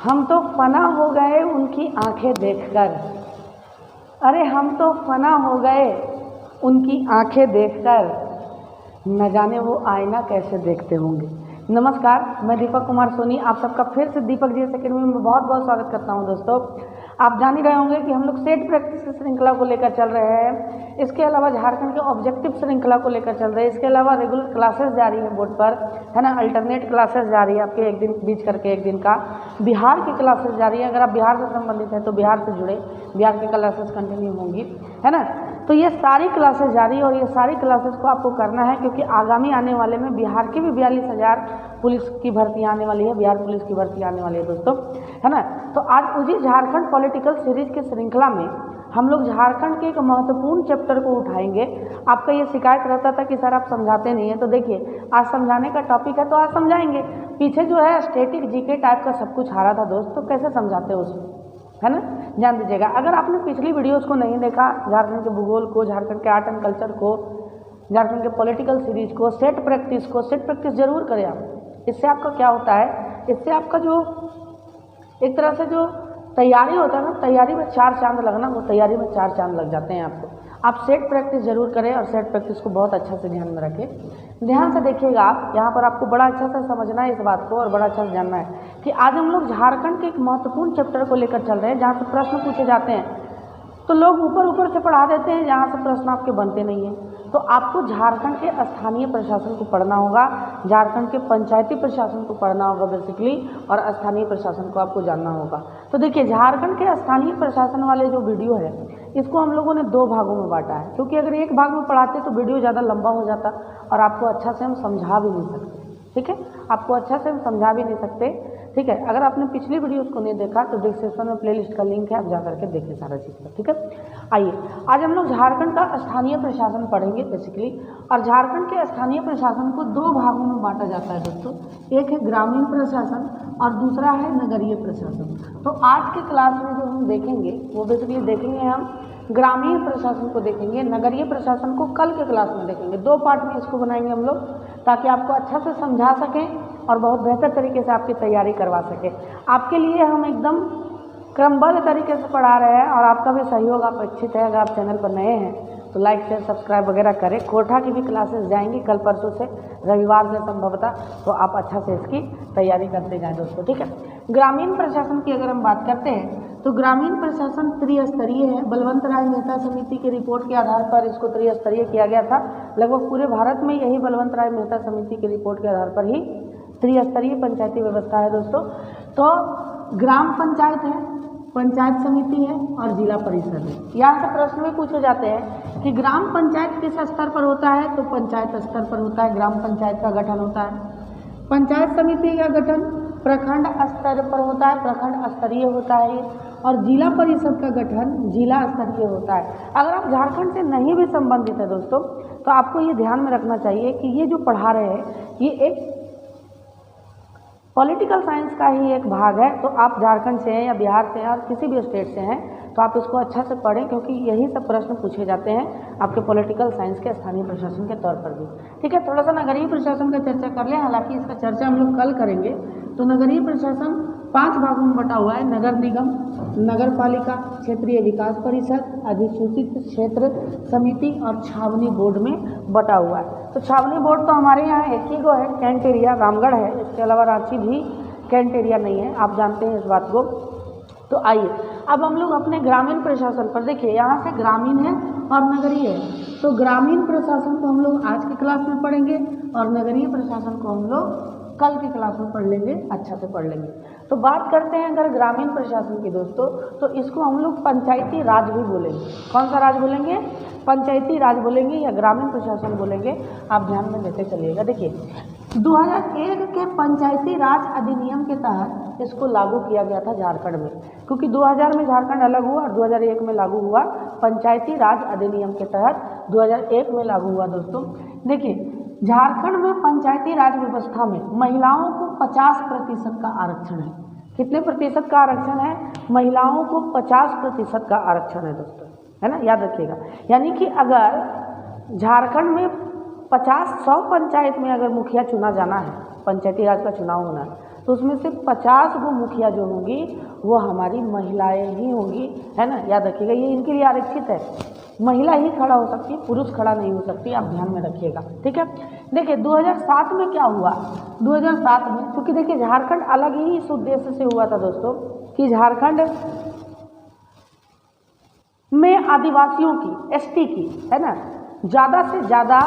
हम तो फना हो गए उनकी आंखें देखकर, अरे हम तो फना हो गए उनकी आंखें देखकर, न जाने वो आईना कैसे देखते होंगे। नमस्कार, मैं दीपक कुमार सोनी आप सबका फिर से दीपक जी अकेडमी में बहुत बहुत स्वागत करता हूं। दोस्तों, आप जान ही रहे होंगे कि हम लोग सेट प्रैक्टिस श्रृंखला को लेकर चल रहे हैं। इसके अलावा झारखंड के ऑब्जेक्टिव श्रृंखला को लेकर चल रहे हैं। इसके अलावा रेगुलर क्लासेस जारी है बोर्ड पर, है ना। अल्टरनेट क्लासेस जारी है आपके, एक दिन बीच करके एक दिन का। बिहार की क्लासेस जारी है। अगर आप बिहार से संबंधित हैं तो बिहार से जुड़े, बिहार की क्लासेस कंटिन्यू होंगी, है ना। तो ये सारी क्लासेस जारी है और ये सारी क्लासेस को आपको करना है क्योंकि आगामी आने वाले में बिहार की भी 42,000 पुलिस की भर्ती आने वाली है, बिहार पुलिस की भर्ती आने वाली है दोस्तों, है ना। तो आज उसी झारखंड पॉलिटिकल सीरीज की श्रृंखला में हम लोग झारखंड के एक महत्वपूर्ण चैप्टर को उठाएंगे। आपका ये शिकायत रहता था कि सर आप समझाते नहीं हैं, तो देखिए आज समझाने का टॉपिक है तो आज समझाएंगे। पीछे जो है स्टैटिक जीके टाइप का सब कुछ आ रहा था दोस्त, तो कैसे समझाते हो उसमें, है ना, ध्यान दीजिएगा। अगर आपने पिछली वीडियोस को नहीं देखा, झारखंड के भूगोल को, झारखंड के आर्ट एंड कल्चर को, झारखंड के पॉलिटिकल सीरीज को, सेट प्रैक्टिस जरूर करें आप। इससे आपका क्या होता है, इससे आपका जो एक तरह से जो तैयारी होता है ना, तैयारी में 4 चांद लगना, वो तैयारी में 4 चांद लग जाते हैं आपको। आप सेट प्रैक्टिस जरूर करें और सेट प्रैक्टिस को बहुत अच्छा से ध्यान में रखें। ध्यान से देखिएगा आप, यहाँ पर आपको बड़ा अच्छा से समझना है इस बात को और बड़ा अच्छा से जानना है कि आज हम लोग झारखंड के एक महत्वपूर्ण चैप्टर को लेकर चल रहे हैं जहाँ से प्रश्न पूछे जाते हैं। तो लोग ऊपर से पढ़ा देते हैं, जहाँ से प्रश्न आपके बनते नहीं हैं। तो आपको झारखंड के स्थानीय प्रशासन को पढ़ना होगा, झारखंड के पंचायती प्रशासन को पढ़ना होगा बेसिकली, और स्थानीय प्रशासन को आपको जानना होगा। तो देखिए, झारखंड के स्थानीय प्रशासन वाले जो वीडियो है इसको हम लोगों ने 2 भागों में बांटा है, क्योंकि अगर एक भाग में पढ़ाते तो वीडियो ज़्यादा लंबा हो जाता और आपको अच्छा से हम समझा भी नहीं सकते। ठीक है, आपको अच्छा से हम समझा भी नहीं सकते। ठीक है, अगर आपने पिछली वीडियोस को नहीं देखा तो डिस्क्रिप्शन में प्लेलिस्ट का लिंक है, आप जा करके देखिए सारा चीज़ का। ठीक है, आइए आज हम लोग झारखंड का स्थानीय प्रशासन पढ़ेंगे बेसिकली। और झारखंड के स्थानीय प्रशासन को 2 भागों में बांटा जाता है दोस्तों, एक है ग्रामीण प्रशासन और दूसरा है नगरीय प्रशासन। तो आज के क्लास में जो हम देखेंगे वो बेसिकली देखेंगे हम ग्रामीण प्रशासन को देखेंगे, नगरीय प्रशासन को कल के क्लास में देखेंगे। 2 पार्ट में इसको बनाएंगे हम लोग ताकि आपको अच्छा से समझा सकें और बहुत बेहतर तरीके से आपकी तैयारी करवा सकें। आपके लिए हम एकदम क्रमबद्ध तरीके से पढ़ा रहे हैं और आपका भी सहयोग अपेक्षित है। अगर आप चैनल पर नए हैं तो लाइक शेयर सब्सक्राइब वगैरह करें। कोठा की भी क्लासेस जाएंगी कल परसों से, रविवार से संभवतः, तो आप अच्छा से इसकी तैयारी करते जाएं दोस्तों। ठीक है, ग्रामीण प्रशासन की अगर हम बात करते हैं तो ग्रामीण प्रशासन त्रिस्तरीय है। बलवंत राय मेहता समिति की रिपोर्ट के आधार पर इसको त्रिस्तरीय किया गया था। लगभग पूरे भारत में यही बलवंत राय मेहता समिति की रिपोर्ट के आधार पर ही त्रिस्तरीय पंचायती व्यवस्था है दोस्तों। तो ग्राम पंचायत है, पंचायत समिति है और जिला परिषद है। यहाँ से प्रश्न भी पूछे जाते हैं कि ग्राम पंचायत किस स्तर पर होता है, तो पंचायत स्तर पर होता है, ग्राम पंचायत का गठन होता है। पंचायत समिति का गठन प्रखंड स्तर पर होता है, प्रखंड स्तरीय होता है ये। और जिला परिषद का गठन जिला स्तरीय होता है। अगर आप झारखंड से नहीं भी संबंधित है दोस्तों तो आपको ये ध्यान में रखना चाहिए कि ये जो पढ़ा रहे हैं ये एक पॉलिटिकल साइंस का ही एक भाग है। तो आप झारखंड से हैं या बिहार से हैं और किसी भी स्टेट से हैं तो आप इसको अच्छा से पढ़ें, क्योंकि यही सब प्रश्न पूछे जाते हैं आपके पॉलिटिकल साइंस के स्थानीय प्रशासन के तौर पर भी। ठीक है, थोड़ा सा नगरीय प्रशासन का चर्चा कर लें, हालांकि इसका चर्चा हम लोग कल करेंगे। तो नगरीय प्रशासन 5 भागों में बटा हुआ है, नगर निगम, नगर पालिका, क्षेत्रीय विकास परिषद, अधिसूचित क्षेत्र समिति और छावनी बोर्ड में बटा हुआ है। तो छावनी बोर्ड तो हमारे यहाँ एक ही गो है, कैंट एरिया रामगढ़ है, इसके अलावा रांची भी कैंट एरिया नहीं है, आप जानते हैं इस बात को। तो आइए अब हम लोग अपने ग्रामीण प्रशासन पर देखिए, यहाँ से ग्रामीण है और नगरीय है। तो ग्रामीण प्रशासन को हम लोग आज की क्लास में पढ़ेंगे और नगरीय प्रशासन को हम लोग कल की क्लास में पढ़ लेंगे, अच्छा से पढ़ लेंगे। तो बात करते हैं अगर ग्रामीण प्रशासन की दोस्तों, तो इसको हम लोग पंचायती राज भी बोलेंगे। कौन सा राज बोलेंगे, पंचायती राज बोलेंगे या ग्रामीण प्रशासन बोलेंगे, आप ध्यान में लेते चलिएगा। देखिए 2001 के पंचायती राज अधिनियम के तहत इसको लागू किया गया था झारखंड में, क्योंकि 2000 में झारखंड अलग हुआ और 2001 में लागू हुआ। पंचायती राज अधिनियम के तहत 2001 में लागू हुआ दोस्तों। देखिए झारखंड में पंचायती राज व्यवस्था में महिलाओं को 50% का आरक्षण है। कितने प्रतिशत का आरक्षण है, महिलाओं को 50% का आरक्षण है दोस्तों, है ना, याद रखिएगा। यानी कि अगर झारखंड में 100 पंचायत में अगर मुखिया चुना जाना है, पंचायती राज का चुनाव होना है, तो उसमें से 50 गो मुखिया जो होंगी वो हमारी महिलाएं ही होंगी, है ना। याद रखिएगा, ये इनके लिए आरक्षित है, महिला ही खड़ा हो सकती है, पुरुष खड़ा नहीं हो सकती, आप ध्यान में रखिएगा, ठीक है। देखिए 2007 में क्या हुआ, 2007 में क्योंकि देखिए झारखंड अलग ही इस उद्देश्य से हुआ था दोस्तों कि झारखंड में आदिवासियों की, एसटी की, है ना, ज़्यादा से ज़्यादा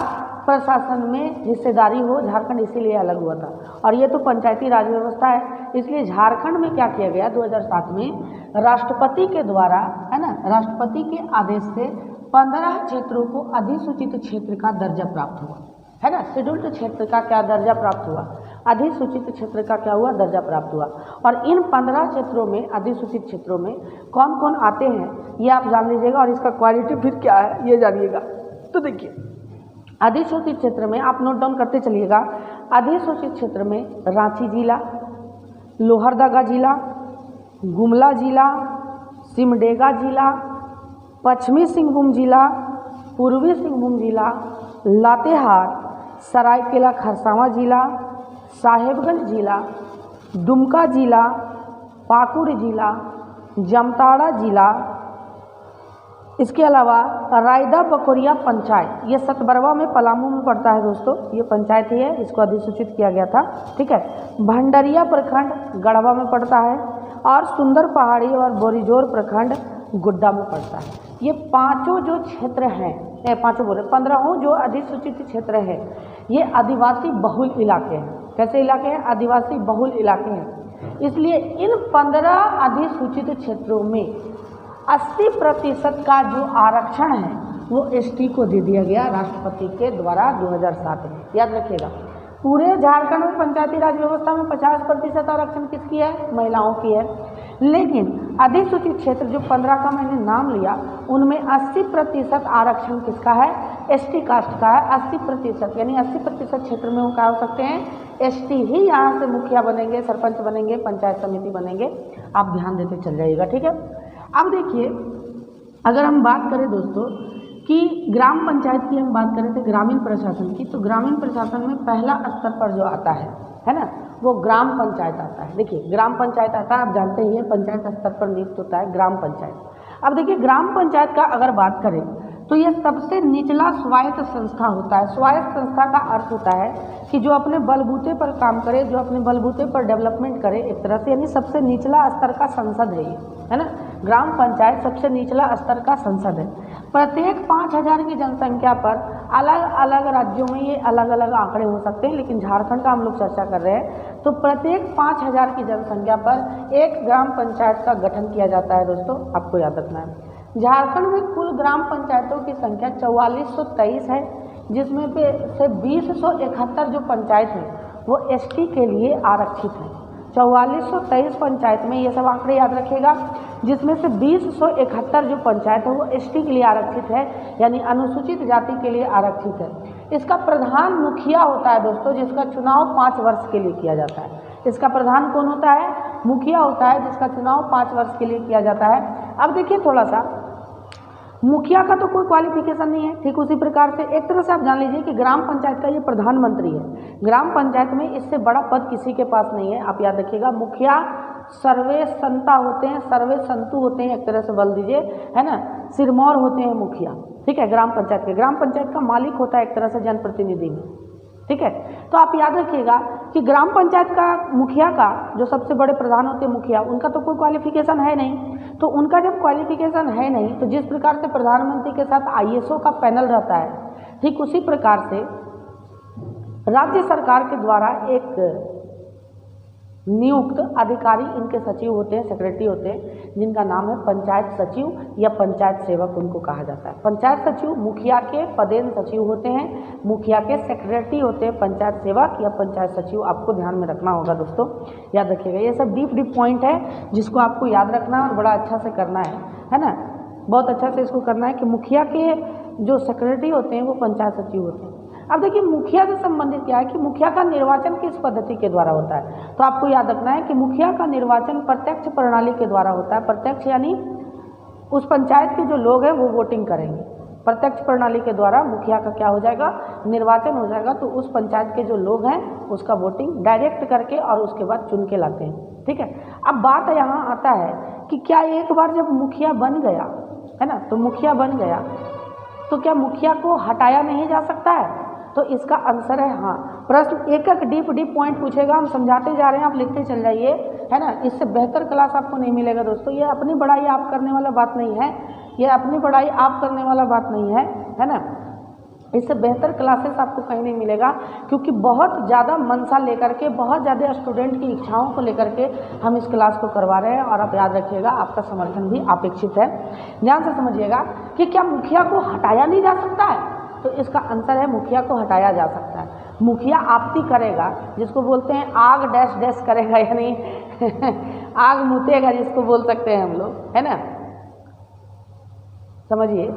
प्रशासन में हिस्सेदारी हो, झारखंड इसीलिए अलग हुआ था। और ये तो पंचायती राज व्यवस्था है, इसलिए झारखंड में क्या किया गया 2007 में राष्ट्रपति के द्वारा, है ना, राष्ट्रपति के आदेश से 15 क्षेत्रों को अधिसूचित क्षेत्र का दर्जा प्राप्त हुआ, है ना। शेड्यूल्ड क्षेत्र का क्या दर्जा प्राप्त हुआ, अधिसूचित क्षेत्र का क्या हुआ, दर्जा प्राप्त हुआ। और इन 15 क्षेत्रों में, अधिसूचित क्षेत्रों में कौन कौन आते हैं ये आप जान लीजिएगा, और इसका क्वालिटी फिर क्या है ये जानिएगा। तो देखिए अधिसूचित क्षेत्र में आप नोट डाउन करते चलिएगा। अधिसूचित क्षेत्र में रांची जिला, लोहरदगा जिला, गुमला जिला, सिमडेगा जिला, पश्चिमी सिंहभूम जिला, पूर्वी सिंहभूम जिला, लातेहार, सरायकेला खरसावां जिला, साहेबगंज जिला, दुमका जिला, पाकुड़ जिला, जामताड़ा जिला, इसके अलावा रायदा बकोरिया पंचायत, ये सतबरवा में पलामू में पड़ता है दोस्तों, ये पंचायत ही है, इसको अधिसूचित किया गया था, ठीक है। भंडरिया प्रखंड गढ़वा में पड़ता है, और सुंदर पहाड़ी और बोरीजोर प्रखंड गुड्डा में पड़ता है। ये पांचों जो क्षेत्र हैं, 15 जो अधिसूचित क्षेत्र हैं, ये आदिवासी बहुल इलाके हैं। कैसे इलाके हैं, आदिवासी बहुल इलाके हैं। इसलिए इन 15 अधिसूचित क्षेत्रों में 80% का जो आरक्षण है वो एसटी को दे दिया गया राष्ट्रपति के द्वारा 2007 में। याद रखिएगा, पूरे झारखंड में पंचायती राज व्यवस्था में 50% आरक्षण किसकी है, महिलाओं की है। लेकिन अधिसूचित क्षेत्र जो 15 का मैंने नाम लिया, उनमें 80% आरक्षण किसका है, एसटी कास्ट का है। 80% यानी 80% क्षेत्र में वो क्या हो सकते हैं, एसटी ही यहाँ से मुखिया बनेंगे, सरपंच बनेंगे, पंचायत समिति बनेंगे। आप ध्यान देते चल जाइएगा, ठीक है। अब देखिए अगर हम बात करें दोस्तों कि ग्राम पंचायत की, हम बात करें थे ग्रामीण प्रशासन की, तो ग्रामीण प्रशासन में पहला स्तर पर जो आता है ना, वो ग्राम पंचायत आता है। देखिए ग्राम पंचायत आता है, आप जानते ही हैं, पंचायत स्तर पर नियुक्त होता है ग्राम पंचायत। अब देखिए ग्राम पंचायत का अगर बात करें तो ये सबसे निचला स्वायत्त संस्था होता है। स्वायत्त संस्था का अर्थ होता है कि जो अपने बलबूते पर काम करे, जो अपने बलबूते पर डेवलपमेंट करे एक तरह से, यानी सबसे निचला स्तर का संसद है ये, है ना। ग्राम पंचायत सबसे निचला स्तर का संसद है। प्रत्येक 5000 की जनसंख्या पर अलग अलग राज्यों में ये अलग अलग आंकड़े हो सकते हैं, लेकिन झारखंड का हम लोग चर्चा कर रहे हैं। तो प्रत्येक 5000 की जनसंख्या पर एक ग्राम पंचायत का गठन किया जाता है दोस्तों, आपको याद रखना है। झारखंड में कुल ग्राम पंचायतों की संख्या 4423 है, जिसमें से 2071 जो पंचायत है वो एसटी के लिए आरक्षित है। 4423 पंचायत में ये सब आंकड़े याद रखिएगा, जिसमें से 2071 जो पंचायत है वो एसटी के लिए आरक्षित है, यानी अनुसूचित जाति के लिए आरक्षित है। इसका प्रधान मुखिया होता है दोस्तों, जिसका चुनाव 5 वर्ष के लिए किया जाता है। इसका प्रधान कौन होता है, मुखिया होता है, जिसका चुनाव 5 वर्ष के लिए किया जाता है। अब देखिए थोड़ा सा, मुखिया का तो कोई क्वालिफिकेशन नहीं है, ठीक उसी प्रकार से एक तरह से आप जान लीजिए कि ग्राम पंचायत का ये प्रधानमंत्री है। ग्राम पंचायत में इससे बड़ा पद किसी के पास नहीं है, आप याद रखिएगा। मुखिया सर्वे संता होते हैं, सर्वे संतु होते हैं, एक तरह से बोल दीजिए, है ना, सिरमौर होते हैं मुखिया, ठीक है। ग्राम पंचायत के, ग्राम पंचायत का मालिक होता है एक तरह से जनप्रतिनिधि में, ठीक है। तो आप याद रखिएगा कि ग्राम पंचायत का मुखिया का, जो सबसे बड़े प्रधान होते हैं मुखिया, उनका तो कोई क्वालिफिकेशन है नहीं। तो उनका जब क्वालिफिकेशन है नहीं, तो जिस प्रकार से प्रधानमंत्री के साथ आईएसओ का पैनल रहता है, ठीक उसी प्रकार से राज्य सरकार के द्वारा एक नियुक्त अधिकारी इनके सचिव होते हैं, सेक्रेटरी होते हैं, जिनका नाम है पंचायत सचिव या पंचायत सेवक उनको कहा जाता है। पंचायत सचिव मुखिया के पदेन सचिव होते हैं, मुखिया के सेक्रेटरी होते हैं पंचायत सेवक या पंचायत सचिव। आपको ध्यान में रखना होगा दोस्तों, याद रखिएगा। ये सब डीप पॉइंट है जिसको आपको याद रखना है और बड़ा अच्छा से करना है ना, बहुत अच्छा से इसको करना है कि मुखिया के जो सेक्रेटरी होते हैं वो पंचायत सचिव होते हैं। अब देखिए मुखिया से संबंधित क्या है कि मुखिया का निर्वाचन किस पद्धति के द्वारा होता है, तो आपको याद रखना है कि मुखिया का निर्वाचन प्रत्यक्ष प्रणाली के द्वारा होता है। प्रत्यक्ष यानी उस पंचायत के जो लोग हैं वो वोटिंग करेंगे, प्रत्यक्ष प्रणाली के द्वारा मुखिया का क्या हो जाएगा, निर्वाचन हो जाएगा। तो उस पंचायत के जो लोग हैं उसका वोटिंग डायरेक्ट करके और उसके बाद चुन के लाते हैं। ठीक है, अब बात यहाँ आता है कि क्या एक बार जब मुखिया बन गया है ना, तो मुखिया बन गया तो क्या मुखिया को हटाया नहीं जा सकता है? तो इसका आंसर है हाँ। प्रश्न एक एक डीप पॉइंट पूछेगा, हम समझाते जा रहे हैं, आप लिखते चल जाइए, है ना। इससे बेहतर क्लास आपको नहीं मिलेगा दोस्तों। ये अपनी पढ़ाई आप करने वाला बात नहीं है, ये अपनी पढ़ाई आप करने वाला बात नहीं है ना। इससे बेहतर क्लासेस आपको कहीं नहीं मिलेगा, क्योंकि बहुत ज़्यादा मनसा लेकर के, बहुत ज़्यादा स्टूडेंट की इच्छाओं को लेकर के हम इस क्लास को करवा रहे हैं। और आप याद रखिएगा, आपका समर्थन भी अपेक्षित है। ध्यान से समझिएगा कि क्या मुखिया को हटाया नहीं जा सकता है? तो इसका आंसर है मुखिया को हटाया जा सकता है। मुखिया आपत्ति करेगा, जिसको बोलते हैं आग डैश डैश करेगा, यानी आग मुतेगा, जिसको बोल सकते हैं हम लोग, है ना, समझिए,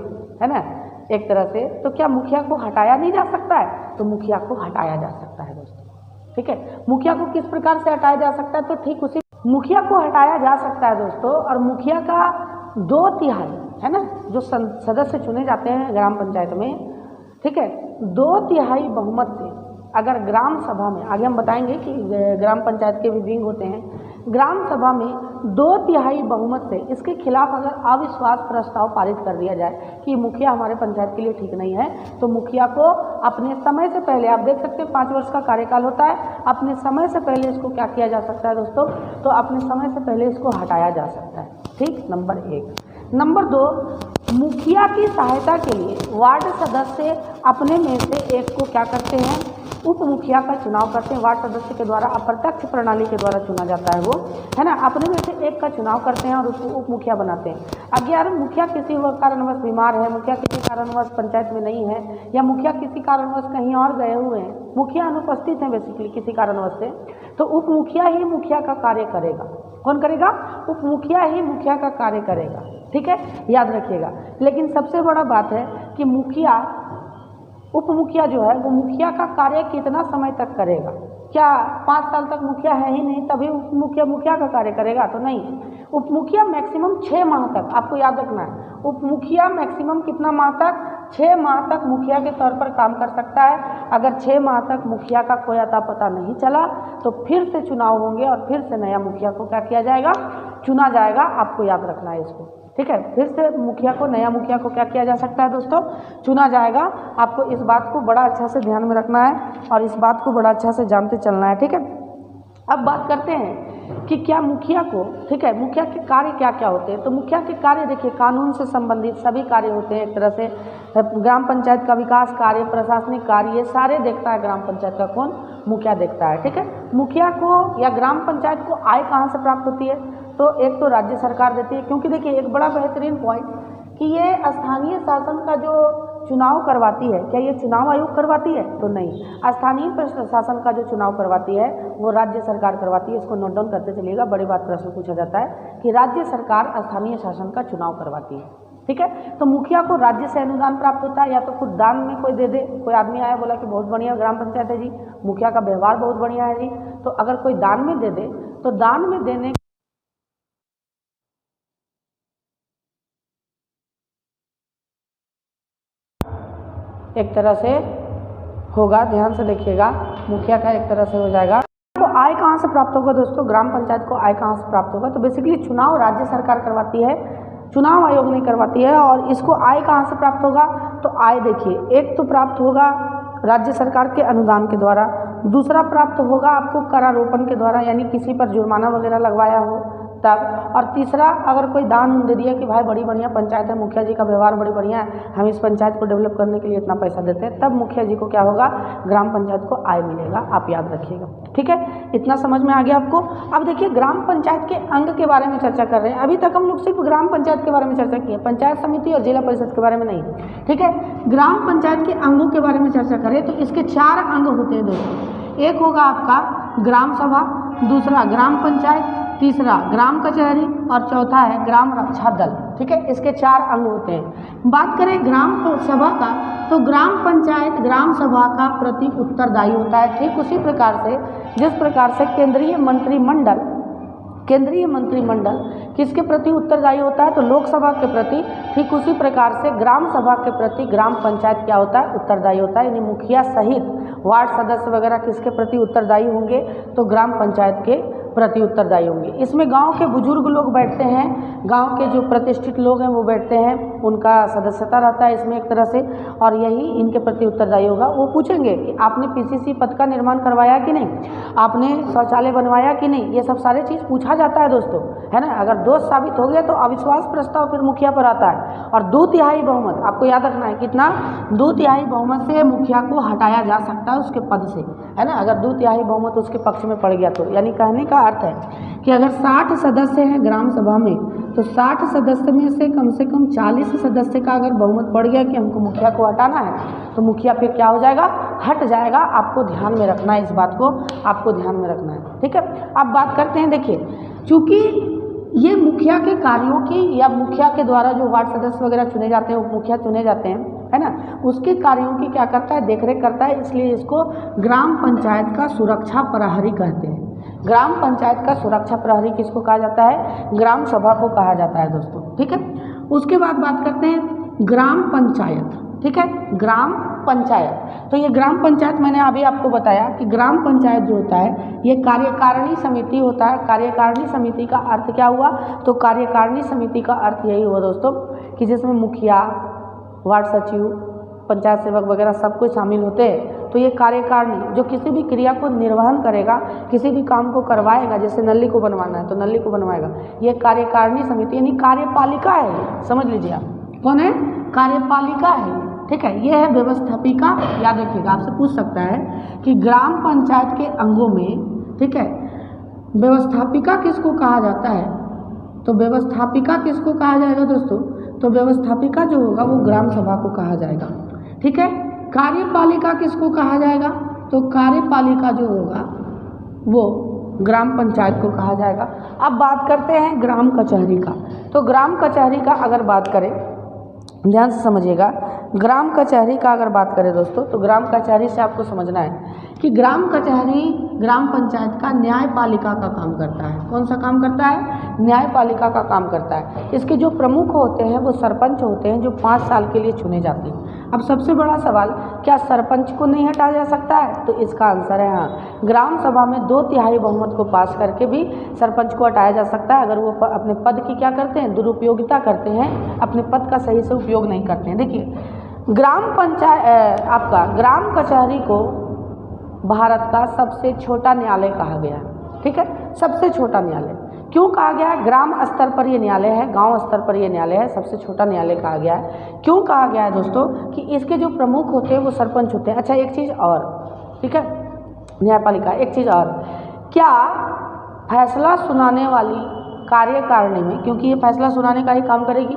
है ना, एक तरह से। तो क्या मुखिया को हटाया नहीं जा सकता है? तो मुखिया को हटाया जा सकता है दोस्तों। ठीक है, मुखिया को किस प्रकार से हटाया जा सकता है? तो ठीक उसी मुखिया को हटाया जा सकता है दोस्तों। और मुखिया का 2/3 है ना, जो सदस्य चुने जाते हैं ग्राम पंचायत में, ठीक है, 2/3 बहुमत से अगर ग्राम सभा में, आगे हम बताएंगे कि ग्राम पंचायत के भी विंग होते हैं, ग्राम सभा में 2/3 बहुमत से इसके खिलाफ अगर अविश्वास प्रस्ताव पारित कर दिया जाए कि मुखिया हमारे पंचायत के लिए ठीक नहीं है, तो मुखिया को अपने समय से पहले, आप देख सकते हैं 5 वर्ष का कार्यकाल होता है, अपने समय से पहले इसको क्या किया जा सकता है दोस्तों? तो अपने समय से पहले इसको हटाया जा सकता है। ठीक, नंबर 1। नंबर 2, मुखिया की सहायता के लिए वार्ड सदस्य अपने में से एक को क्या करते हैं, उप मुखिया का चुनाव करते हैं। वार्ड सदस्य के द्वारा अप्रत्यक्ष प्रणाली के द्वारा चुना जाता है वो, है ना, अपने में से एक का चुनाव करते हैं और उसको उप मुखिया बनाते हैं। अब यार मुखिया किसी कारणवश बीमार है, मुखिया किसी कारणवश पंचायत में नहीं है, या मुखिया किसी कारणवश कहीं और गए हुए हैं, मुखिया अनुपस्थित हैं बेसिकली किसी कारणवश से, तो उप मुखिया ही मुखिया का कार्य करेगा। कौन करेगा? उप मुखिया ही मुखिया का कार्य करेगा। ठीक है, याद रखिएगा। लेकिन सबसे बड़ा बात है कि मुखिया, उप मुखिया जो है वो मुखिया का कार्य कितना समय तक करेगा? क्या 5 साल तक मुखिया है ही नहीं तभी उप मुखिया मुखिया का कार्य करेगा? तो नहीं, उप मुखिया मैक्सिमम 6 माह तक, आपको याद रखना है, उप मुखिया मैक्सिमम कितना माह तक? 6 माह तक मुखिया के तौर पर काम कर सकता है। अगर 6 माह तक मुखिया का कोई अता पता नहीं चला तो फिर से चुनाव होंगे और फिर से नया मुखिया को क्या किया जाएगा? चुना जाएगा। आपको याद रखना है इसको। ठीक है, फिर से मुखिया को, नया मुखिया को क्या किया जा सकता है दोस्तों? चुना जाएगा। आपको इस बात को बड़ा अच्छा से ध्यान में रखना है और इस बात को बड़ा अच्छा से जानते चलना है। ठीक है, अब बात करते हैं कि क्या मुखिया को, ठीक है, मुखिया के कार्य क्या क्या होते हैं? तो मुखिया के कार्य देखिए, कानून से संबंधित सभी कार्य होते हैं। एक तरह से ग्राम पंचायत का विकास कार्य, प्रशासनिक कार्य, ये सारे देखता है ग्राम पंचायत का कौन? मुखिया देखता है। ठीक है, मुखिया को या ग्राम पंचायत को आय कहाँ से प्राप्त होती है? तो एक तो राज्य सरकार देती है, क्योंकि देखिए एक बड़ा बेहतरीन पॉइंट कि ये स्थानीय शासन का जो चुनाव करवाती है, क्या ये चुनाव आयोग करवाती है? तो नहीं, स्थानीय प्रशासन का जो चुनाव करवाती है वो राज्य सरकार करवाती है। इसको नोट डाउन करते चलिएगा, बड़ी बात प्रश्न पूछा जाता है कि राज्य सरकार स्थानीय शासन का चुनाव करवाती है। ठीक है, तो मुखिया को राज्य से अनुदान प्राप्त होता है, या तो खुद दान में कोई दे दे। कोई आदमी आया बोला कि बहुत बढ़िया ग्राम पंचायत है जी, मुखिया का व्यवहार बहुत बढ़िया है जी, तो अगर कोई दान में दे दे तो दान में देने एक तरह से होगा। ध्यान से देखिएगा, मुखिया का एक तरह से हो जाएगा। तो आय कहाँ से प्राप्त होगा दोस्तों? ग्राम पंचायत को आय कहाँ से प्राप्त होगा? तो बेसिकली चुनाव राज्य सरकार करवाती है, चुनाव आयोग नहीं करवाती है। और इसको आय कहाँ से प्राप्त होगा? तो आय देखिए, एक तो प्राप्त होगा राज्य सरकार के अनुदान के द्वारा, दूसरा प्राप्त होगा आपको करारोपण के द्वारा, यानी किसी पर जुर्माना वगैरह लगवाया हो तब, और तीसरा अगर कोई दान दे दिया कि भाई बड़ी बढ़िया पंचायत है, मुखिया जी का व्यवहार बड़ी बढ़िया है, हम इस पंचायत को डेवलप करने के लिए इतना पैसा देते हैं, तब मुखिया जी को क्या होगा? ग्राम पंचायत को आय मिलेगा। आप याद रखिएगा। ठीक है, इतना समझ में आ गया आपको? अब देखिए ग्राम पंचायत के अंग के बारे में चर्चा कर रहे हैं। अभी तक हम लोग सिर्फ ग्राम पंचायत के बारे में चर्चा की है, पंचायत समिति और जिला परिषद के बारे में नहीं। ठीक है, ग्राम पंचायत के अंगों के बारे में चर्चा करें तो इसके 4 अंग होते हैं दोस्तों। एक होगा आपका ग्राम सभा, दूसरा ग्राम पंचायत, तीसरा ग्राम कचहरी और चौथा है ग्राम रक्षा दल। ठीक है, इसके 4 अंग होते हैं। बात करें ग्राम सभा का, तो ग्राम पंचायत ग्राम सभा का प्रति उत्तरदायी होता है। ठीक उसी प्रकार से जिस प्रकार से केंद्रीय मंत्रिमंडल किसके प्रति उत्तरदायी होता है? तो लोकसभा के प्रति। ठीक उसी प्रकार से ग्राम सभा के प्रति ग्राम पंचायत क्या होता है? उत्तरदायी होता है। यानी मुखिया सहित वार्ड सदस्य वगैरह किसके प्रति उत्तरदायी होंगे? तो ग्राम पंचायत के प्रति उत्तरदायी होंगे। इसमें गांव के बुजुर्ग लोग बैठते हैं, गांव के जो प्रतिष्ठित लोग हैं वो बैठते हैं, उनका सदस्यता रहता है इसमें एक तरह से, और यही इनके प्रति उत्तरदायी होगा। वो पूछेंगे कि आपने पीसीसी पथ का निर्माण करवाया कि नहीं, आपने शौचालय बनवाया कि नहीं, ये सब सारे चीज़ पूछा जाता है दोस्तों, है ना। अगर दोष साबित हो गया तो अविश्वास प्रस्ताव फिर मुखिया पर आता है। और 2/3 बहुमत, आपको याद रखना है कितना? 2/3 बहुमत से मुखिया को हटाया जा सकता है उसके पद से, है ना। अगर 2/3 बहुमत उसके पक्ष में पड़ गया तो, यानी कहने का अर्थ है कि अगर 60 सदस्य हैं ग्राम सभा में, तो 60 सदस्य में से कम 40 सदस्य का अगर बहुमत पड़ गया कि हमको मुखिया को हटाना है, तो मुखिया फिर क्या हो जाएगा? हट जाएगा। आपको ध्यान में रखना है, इस बात को आपको ध्यान में रखना है, ठीक है। अब बात करते हैं, देखिए, चूँकि ये मुखिया के कार्यों की या मुखिया के द्वारा जो वार्ड सदस्य वगैरह चुने जाते हैं, मुखिया चुने जाते हैं, है ना, उसके कार्यों की क्या करता है? देखरेख करता है। इसलिए इसको ग्राम पंचायत का सुरक्षा प्रहरी कहते हैं। ग्राम पंचायत का सुरक्षा प्रहरी किसको कहा जाता है? ग्राम सभा को कहा जाता है दोस्तों, ठीक है। उसके बाद बात करते हैं ग्राम पंचायत, ठीक है। ग्राम पंचायत, तो ये ग्राम पंचायत मैंने अभी आपको बताया कि ग्राम पंचायत जो होता है ये कार्यकारिणी समिति होता है। कार्यकारिणी समिति का अर्थ क्या हुआ? तो कार्यकारिणी समिति का अर्थ यही हुआ दोस्तों कि जिसमें मुखिया, वार्ड सचिव, पंचायत सेवक वगैरह सब कुछ शामिल होते हैं। तो ये कार्यकारिणी जो किसी भी क्रिया को निर्वहन करेगा, किसी भी काम को करवाएगा, जैसे नली को बनवाना है तो नली को बनवाएगा, ये कार्यकारिणी समिति यानी कार्यपालिका है, समझ लीजिए आप। कौन है? कार्यपालिका है, ठीक है। ये है व्यवस्थापिका। याद रखिएगा, आपसे पूछ सकता है कि ग्राम पंचायत के अंगों में, ठीक है, व्यवस्थापिका किसको कहा जाता है? तो व्यवस्थापिका किसको कहा जाएगा दोस्तों? तो व्यवस्थापिका जो होगा वो ग्राम सभा को कहा जाएगा, ठीक है। कार्यपालिका किसको कहा जाएगा? तो कार्यपालिका जो होगा वो ग्राम पंचायत को कहा जाएगा। अब बात करते हैं ग्राम कचहरी का। तो ग्राम कचहरी का अगर बात करें, ध्यान से समझिएगा, ग्राम कचहरी का अगर बात करें दोस्तों, तो ग्राम कचहरी से आपको समझना है कि ग्राम कचहरी ग्राम पंचायत का न्यायपालिका का काम करता है। कौन सा काम करता है? न्यायपालिका का काम करता है। इसके जो प्रमुख होते हैं वो सरपंच होते हैं, जो 5 साल के लिए चुने जाते हैं। अब सबसे बड़ा सवाल, क्या सरपंच को नहीं हटाया जा सकता है? तो इसका आंसर है हाँ। ग्राम सभा में 2/3 बहुमत को पास करके भी सरपंच को हटाया जा सकता है, अगर वो अपने पद की क्या करते हैं? दुरुपयोगिता करते हैं, अपने पद का सही से उपयोग नहीं करते हैं। देखिए, ग्राम पंचायत आपका ग्राम कचहरी को भारत का सबसे छोटा न्यायालय कहा गया है, ठीक है। सबसे छोटा न्यायालय क्यों कहा गया है? ग्राम स्तर पर ये न्यायालय है, गांव स्तर पर ये न्यायालय है, सबसे छोटा न्यायालय कहा गया है। क्यों कहा गया है दोस्तों? कि इसके जो प्रमुख होते हैं वो सरपंच होते हैं। अच्छा, एक चीज़ और, ठीक है, न्यायपालिका, एक चीज़ और, क्या फैसला सुनाने वाली कार्यकारिणी में, क्योंकि ये फैसला सुनाने का ही काम करेगी,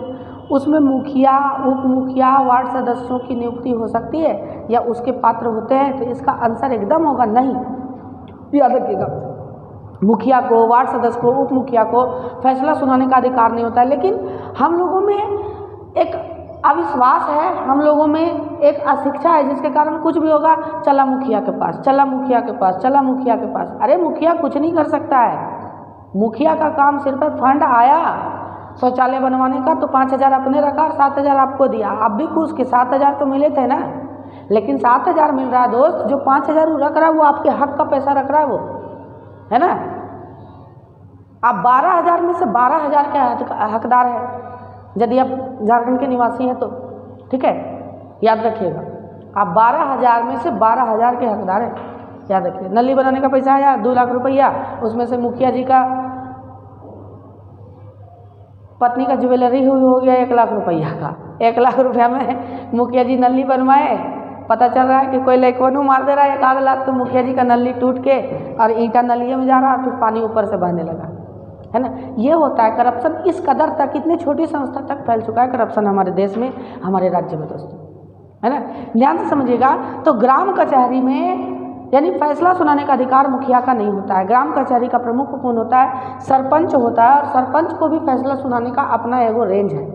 उसमें मुखिया, उप मुखिया, वार्ड सदस्यों की नियुक्ति हो सकती है या उसके पात्र होते हैं? तो इसका आंसर एकदम होगा नहीं। याद रखिएगा, मुखिया को, वार्ड सदस्य को, उप मुखिया को फैसला सुनाने का अधिकार नहीं होता है। लेकिन हम लोगों में एक अविश्वास है, हम लोगों में एक अशिक्षा है, जिसके कारण कुछ भी होगा, चला मुखिया के पास, चला मुखिया के पास, चला मुखिया के पास। अरे मुखिया कुछ नहीं कर सकता है। मुखिया का काम सिर्फ फंड आया शौचालय बनवाने का, तो 5,000 अपने रखा और 7,000 आपको दिया। आप भी खुश कि 7,000 तो मिले थे ना, लेकिन 7,000 मिल रहा है दोस्त, जो 5,000 रख रहा है वो आपके हक का पैसा रख रहा है, वो है ना। आप 12,000 में से 12,000 के हकदार है, यदि आप झारखंड के निवासी हैं तो, ठीक है, याद रखिएगा। आप 12,000 में से 12,000 के हकदार हैं, याद रखिए। नली बनाने का पैसा आया 2 लाख रुपया, उसमें से मुखिया जी का पत्नी का ज्वेलरी हो गया 1 लाख रुपया का। 1 लाख रुपया में मुखिया जी नली बनवाए, पता चल रहा है कि कोई लेकवनू मार दे रहा है 1 लाख, तो मुखिया जी का नली टूट के और ईंटा नलिये में जा रहा है, फिर पानी ऊपर से बहने लगा, है ना। ये होता है करप्शन। इस कदर तक, इतनी छोटी संस्था तक फैल चुका है करप्शन हमारे देश में, हमारे राज्य में दोस्तों, है ना। ध्यान से समझिएगा। तो ग्राम कचहरी में यानी फैसला सुनाने का अधिकार मुखिया का नहीं होता है। ग्राम कचहरी का प्रमुख कौन होता है? सरपंच होता है, और सरपंच को भी फैसला सुनाने का अपना एगो रेंज है।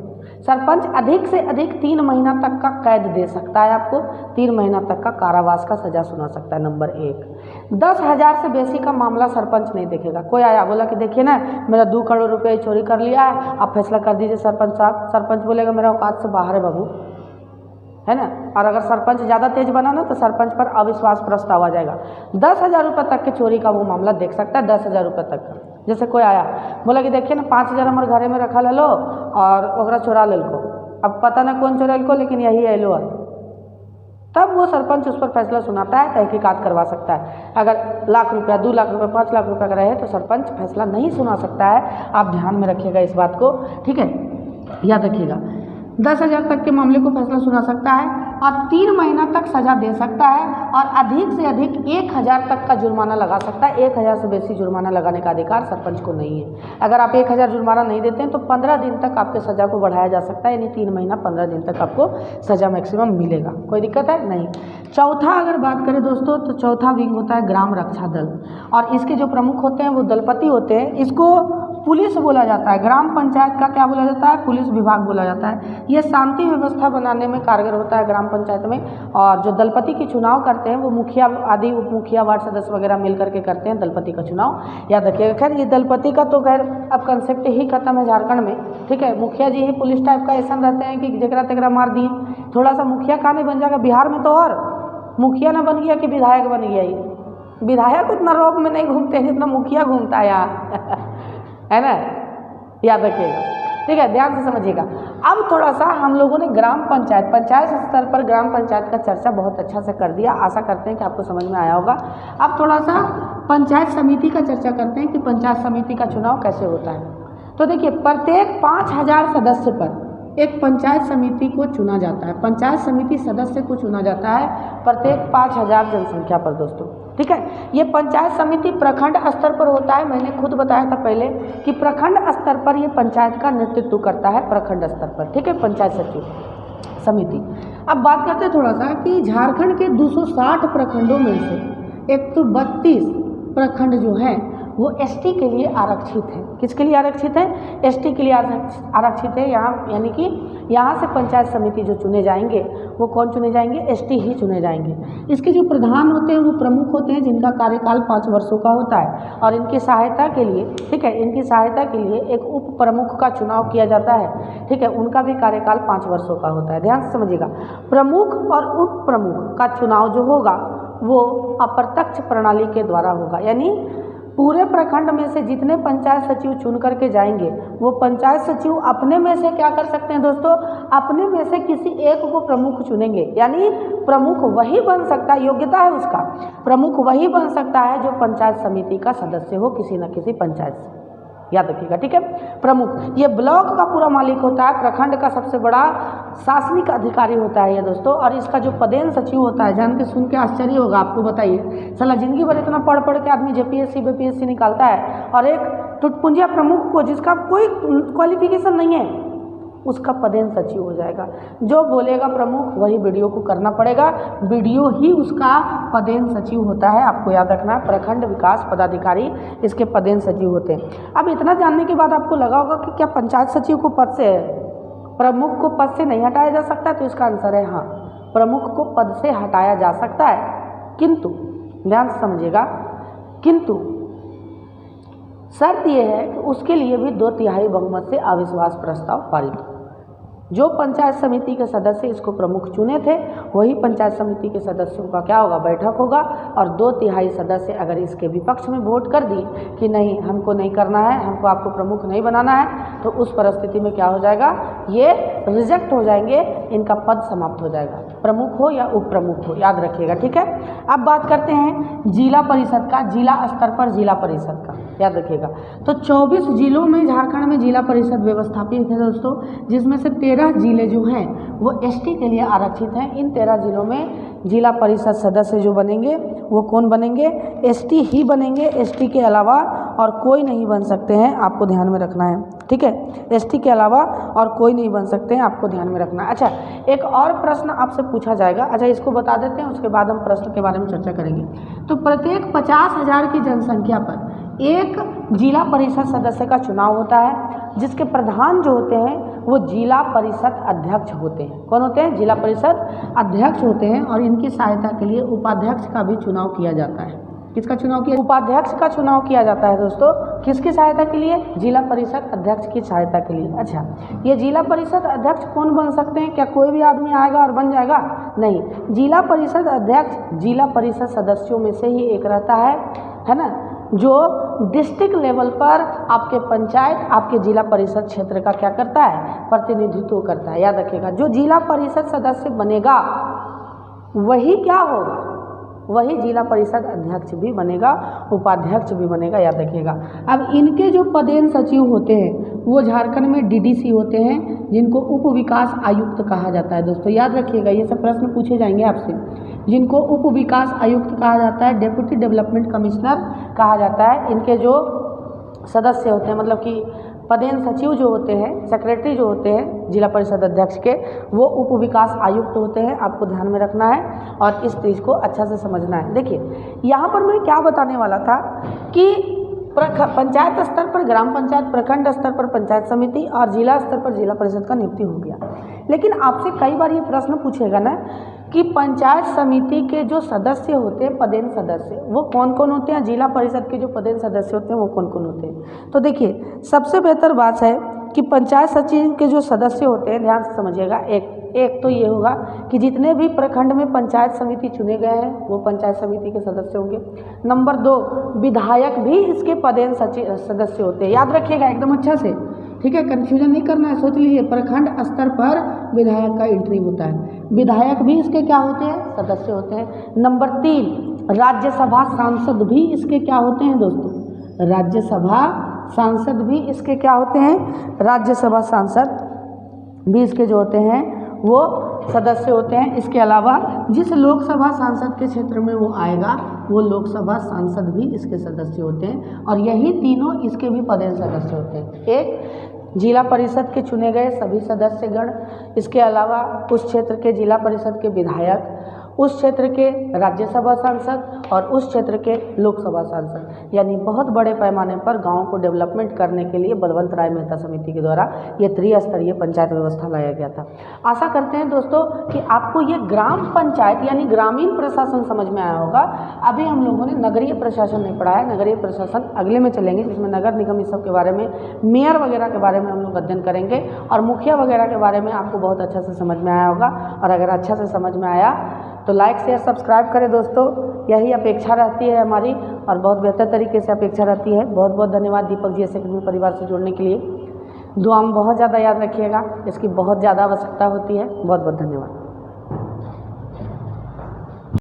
सरपंच अधिक से अधिक 3 महीना तक का कैद दे सकता है, आपको 3 महीना तक का कारावास का सजा सुना सकता है। नंबर 1, 10,000 से बेसी का मामला सरपंच नहीं देखेगा। कोई आया बोला कि देखिए ना मेरा 2 करोड़ रुपये चोरी कर लिया है, आप फैसला कर दीजिए सरपंच साहब। सरपंच बोलेगा मेरा औकात से बाहर है बाबू, है ना। और अगर सरपंच ज़्यादा तेज बना ना तो सरपंच पर अविश्वास प्रस्ताव आ जाएगा। 10,000 रुपये तक के चोरी का वो मामला देख सकता है, 10,000 रुपये तक का। जैसे कोई आया बोला कि देखिए ना 5,000 हमारे घरे में रखा ले लो और ओकरा चोरा ले लो, अब पता ना कौन चोरा ले लेकिन यही है लो, तब वो सरपंच उस पर फैसला सुनाता है, तहकीकात करवा सकता है। अगर लाख रुपया, 2 लाख रुपये, 5 लाख रुपये का रहे तो सरपंच फैसला नहीं सुना सकता है। आप ध्यान में रखिएगा इस बात को, ठीक है, याद रखिएगा। 10,000 तक के मामले को फैसला सुना सकता है और 3 महीना तक सजा दे सकता है और अधिक से अधिक 1,000 तक का जुर्माना लगा सकता है। 1,000 से बेसी जुर्माना लगाने का अधिकार सरपंच को नहीं है। अगर आप 1,000 जुर्माना नहीं देते हैं तो 15 दिन तक आपके सज़ा को बढ़ाया जा सकता है, यानी 3 महीना 15 दिन तक आपको सज़ा मैक्सिमम मिलेगा। कोई दिक्कत है नहीं। चौथा अगर बात करें दोस्तों तो चौथा विंग होता है ग्राम रक्षा दल और इसके जो प्रमुख होते हैं वो दलपति होते हैं। इसको पुलिस बोला जाता है। ग्राम पंचायत का क्या बोला जाता है? पुलिस विभाग बोला जाता है। ये शांति व्यवस्था बनाने में कारगर होता है ग्राम पंचायत में। और जो दलपति की चुनाव करते हैं वो मुखिया आदि उप मुखिया वार्ड सदस्य वगैरह मिल करके करते हैं दलपति का चुनाव, याद रखिएगा। खैर ये दलपति का तो खैर अब कंसेप्ट ही खत्म है झारखंड में, ठीक है। मुखिया जी ही पुलिस टाइप का ऐसा रहते हैं कि जगरा तेगरा मार दिए। थोड़ा सा मुखिया का नहीं बन जाएगा बिहार में तो, और मुखिया ना बन गया कि विधायक बन गया। ही विधायक उतना रोक में नहीं घूमते हैं जितना मुखिया घूमता है यहाँ है ना, याद रखिएगा, ठीक है, ध्यान से समझिएगा। अब थोड़ा सा हम लोगों ने ग्राम पंचायत स्तर पर ग्राम पंचायत का चर्चा बहुत अच्छा से कर दिया। आशा करते हैं कि आपको समझ में आया होगा। अब थोड़ा सा पंचायत समिति का चर्चा करते हैं कि पंचायत समिति का चुनाव कैसे होता है। तो देखिए प्रत्येक 5,000 सदस्य पर एक पंचायत समिति को चुना जाता है। पंचायत समिति सदस्य को चुना जाता है प्रत्येक 5,000 जनसंख्या पर दोस्तों, ठीक है। ये पंचायत समिति प्रखंड स्तर पर होता है। मैंने खुद बताया था पहले कि प्रखंड स्तर पर ये पंचायत का नेतृत्व करता है, प्रखंड स्तर पर, ठीक है, पंचायत सचिव समिति। अब बात करते हैं थोड़ा सा कि झारखंड के 260 प्रखंडों में से 132 प्रखंड जो हैं वो एसटी के लिए आरक्षित है। किसके लिए आरक्षित है? एसटी के लिए आरक्षित है। यहाँ यानी कि यहाँ से पंचायत समिति जो चुने जाएंगे वो कौन चुने जाएंगे? एसटी ही चुने जाएंगे। इसके जो प्रधान होते हैं वो प्रमुख होते हैं जिनका कार्यकाल 5 वर्षों का होता है और इनकी सहायता के लिए, ठीक है, इनकी सहायता के लिए एक उप प्रमुख का चुनाव किया जाता है, ठीक है। उनका भी कार्यकाल 5 वर्षों का होता है। ध्यान से समझिएगा। प्रमुख और उप प्रमुख का चुनाव जो होगा वो अप्रत्यक्ष प्रणाली के द्वारा होगा, यानी पूरे प्रखंड में से जितने पंचायत सचिव चुन करके जाएंगे वो पंचायत सचिव अपने में से क्या कर सकते हैं दोस्तों? अपने में से किसी एक को प्रमुख चुनेंगे, यानी प्रमुख वही बन सकता है, योग्यता है उसका, प्रमुख वही बन सकता है जो पंचायत समिति का सदस्य हो किसी न किसी पंचायत से, याद रखिएगा, ठीक है। प्रमुख ये ब्लॉक का पूरा मालिक होता है, प्रखंड का सबसे बड़ा शासनिक अधिकारी होता है ये दोस्तों। और इसका जो पदेन सचिव होता है, जान के सुन के आश्चर्य होगा आपको, बताइए साला जिंदगी भर इतना पढ़ के आदमी जेपीएससी बीपीएससी निकालता है और एक टुटपुंजिया प्रमुख को जिसका कोई क्वालिफिकेशन नहीं है उसका पदेन सचिव हो जाएगा। जो बोलेगा प्रमुख वही बीडीओ को करना पड़ेगा, बीडीओ ही उसका पदेन सचिव होता है। आपको याद रखना, प्रखंड विकास पदाधिकारी इसके पदेन सचिव होते हैं। अब इतना जानने के बाद आपको लगा होगा कि क्या पंचायत सचिव को पद से, प्रमुख को पद से नहीं हटाया जा सकता? तो इसका आंसर है हाँ, प्रमुख को पद से हटाया जा सकता है, किंतु ध्यान से समझिएगा, किंतु शर्त यह है कि उसके लिए भी 2/3 बहुमत से अविश्वास प्रस्ताव पारित हो। जो पंचायत समिति के सदस्य इसको प्रमुख चुने थे वही पंचायत समिति के सदस्यों का क्या होगा? बैठक होगा और 2/3 सदस्य अगर इसके विपक्ष में वोट कर दी कि नहीं हमको नहीं करना है, हमको आपको प्रमुख नहीं बनाना है, तो उस परिस्थिति में क्या हो जाएगा? ये रिजेक्ट हो जाएंगे, इनका पद समाप्त हो जाएगा, प्रमुख हो या उप प्रमुख हो, याद रखिएगा, ठीक है। अब बात करते हैं जिला परिषद का, जिला स्तर पर जिला परिषद का, याद रखिएगा। तो 24 जिलों में झारखंड में जिला परिषद व्यवस्थापित है दोस्तों, जिसमें से 13 जिले जो हैं वो एसटी के लिए आरक्षित हैं। इन 13 जिलों में जिला परिषद सदस्य जो बनेंगे वो कौन बनेंगे? एसटी ही बनेंगे, एसटी के अलावा और कोई नहीं बन सकते हैं, आपको ध्यान में रखना है, ठीक है। एसटी के अलावा और कोई नहीं बन सकते हैं, आपको ध्यान में रखना है। अच्छा, एक और प्रश्न आपसे पूछा जाएगा, अच्छा इसको बता देते हैं, उसके बाद हम प्रश्न के बारे में चर्चा करेंगे। तो प्रत्येक 50,000 की जनसंख्या पर एक जिला परिषद सदस्य का चुनाव होता है, जिसके प्रधान जो होते हैं वो जिला परिषद अध्यक्ष होते हैं। कौन होते हैं? जिला परिषद अध्यक्ष होते हैं। और इनकी सहायता के लिए उपाध्यक्ष का भी चुनाव किया जाता है। किसका चुनाव किया? उपाध्यक्ष का चुनाव किया जाता है दोस्तों। किसकी सहायता के लिए? जिला परिषद अध्यक्ष की सहायता के लिए। अच्छा, ये जिला परिषद अध्यक्ष कौन बन सकते हैं? क्या कोई भी आदमी आएगा और बन जाएगा? नहीं, जिला परिषद अध्यक्ष जिला परिषद सदस्यों में से ही एक रहता है ना, जो डिस्ट्रिक्ट लेवल पर आपके पंचायत, आपके जिला परिषद क्षेत्र का क्या करता है? प्रतिनिधित्व करता है। याद रखिएगा, जो जिला परिषद सदस्य बनेगा वही क्या होगा? वही जिला परिषद अध्यक्ष भी बनेगा, उपाध्यक्ष भी बनेगा। याद रखिएगा। अब इनके जो पदेन सचिव होते हैं वो झारखंड में डीडीसी होते हैं, जिनको उप विकास आयुक्त कहा जाता है। दोस्तों याद रखिएगा, ये सब प्रश्न पूछे जाएंगे आपसे। जिनको उप विकास आयुक्त कहा जाता है, डेप्यूटी डेवलपमेंट कमिश्नर कहा जाता है। इनके जो सदस्य होते हैं, मतलब कि पदेन सचिव जो होते हैं, सेक्रेटरी जो होते हैं जिला परिषद अध्यक्ष के, वो उप विकास आयुक्त होते हैं। आपको ध्यान में रखना है और इस चीज़ को अच्छा से समझना है। देखिए, यहाँ पर मैं क्या बताने वाला था कि पंचायत स्तर पर ग्राम पंचायत, प्रखंड स्तर पर पंचायत समिति और जिला स्तर पर जिला परिषद का नियुक्ति हो गया। लेकिन आपसे कई बार ये प्रश्न पूछेगा ना कि पंचायत समिति के जो सदस्य होते हैं, पदेन सदस्य, वो कौन कौन होते हैं? जिला परिषद के जो पदेन सदस्य होते हैं वो कौन कौन होते हैं? तो देखिए, सबसे बेहतर बात है कि पंचायत सचिव के जो सदस्य होते हैं, ध्यान से समझिएगा, एक तो ये होगा कि जितने भी प्रखंड में पंचायत समिति चुने गए हैं वो पंचायत समिति के सदस्य होंगे। नंबर 2, विधायक भी इसके पदेन सदस्य होते हैं। याद रखिएगा एकदम अच्छा से, ठीक है, कन्फ्यूजन नहीं करना है। सोच लीजिए, प्रखंड स्तर पर विधायक का एंट्री होता है, विधायक भी इसके क्या होते हैं? सदस्य होते हैं। नंबर 3, राज्यसभा सांसद भी इसके क्या होते हैं दोस्तों? राज्यसभा सांसद भी इसके क्या होते हैं? राज्यसभा सांसद भी इसके जो होते हैं वो सदस्य होते हैं। इसके अलावा जिस लोकसभा सांसद के क्षेत्र में वो आएगा वो लोकसभा सांसद भी इसके सदस्य होते हैं। और यही तीनों इसके भी पदेन सदस्य होते हैं। एक, जिला परिषद के चुने गए सभी सदस्यगण, इसके अलावा उस क्षेत्र के जिला परिषद के विधायक, उस क्षेत्र के राज्यसभा सांसद और उस क्षेत्र के लोकसभा सांसद। यानी बहुत बड़े पैमाने पर गाँव को डेवलपमेंट करने के लिए बलवंत राय मेहता समिति के द्वारा ये त्रिस्तरीय पंचायत व्यवस्था लाया गया था। आशा करते हैं दोस्तों कि आपको ये ग्राम पंचायत यानी ग्रामीण प्रशासन समझ में आया होगा। अभी हम लोगों ने नगरीय प्रशासन नहीं पढ़ा है, नगरीय प्रशासन अगले में चलेंगे, जिसमें नगर निगम इस सब के बारे में, मेयर वगैरह के बारे में हम लोग अध्ययन करेंगे और मुखिया वगैरह के बारे में आपको बहुत अच्छा से समझ में आया होगा। और अगर अच्छा से समझ में आया तो लाइक शेयर सब्सक्राइब करें दोस्तों, यही अपेक्षा रहती है हमारी और बहुत बेहतर तरीके से अपेक्षा रहती है। बहुत बहुत धन्यवाद दीपक जी अकेडमी परिवार से जुड़ने के लिए। दुआ में बहुत ज़्यादा याद रखिएगा, इसकी बहुत ज़्यादा आवश्यकता होती है। बहुत बहुत धन्यवाद।